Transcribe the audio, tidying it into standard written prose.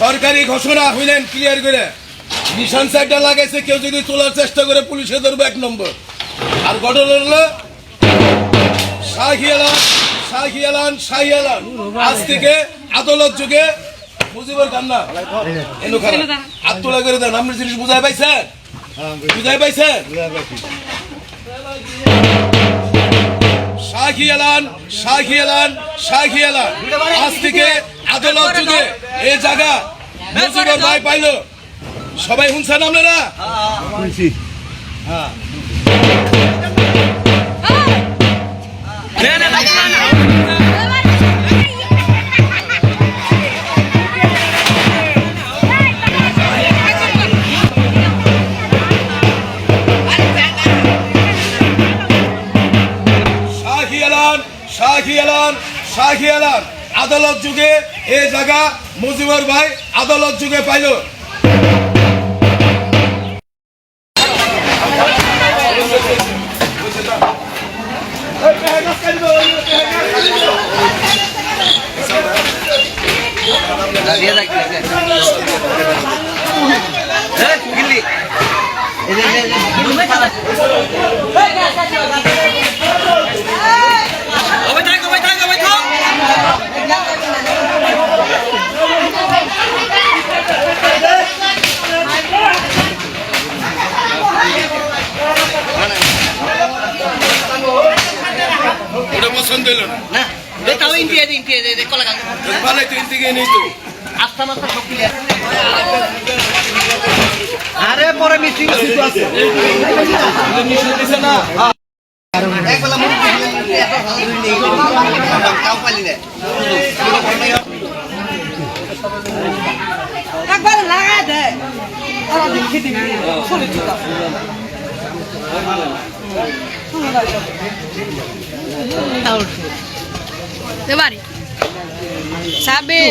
সরকারি ঘোষণা হইলেন ক্লিয়ার করে নিশান সাইডটা লাগাইছে কেউ যদি তোলার চেষ্টা করে পুলিশে ধরবে 1 নম্বর। আর ঘটনা হলো শাহী এলান আজ থেকে আদালত যুগে মুজিবুর কান্না হাত তোলা করে দেন। আমরা জিনিস বুঝাই পাইছেন শাহী এলান আজ থেকে আদালত যুগে এই জায়গা মুজিবুর ভাই পাইলো। সবাই শুনছেন আপনারা? শাহী এলান আদালত যুগে এই জায়গা মুজিবুর ভাই আদালত যুগে পাইল। পছন্দ হলো না তাও ইন্ডিয়া কলা গাছ ভালো তো ইন্ডিয়া নেই তো আস্থা মাত্রা সব ক্লিয়ার। আরে পরে মিটিং আছে মিটিং দিছে না একবেলা মুড়ি এত ভালো নেই কাউ পালি না একবার লাগা দে আর দেখি দিবি চলে চুকা Sabi.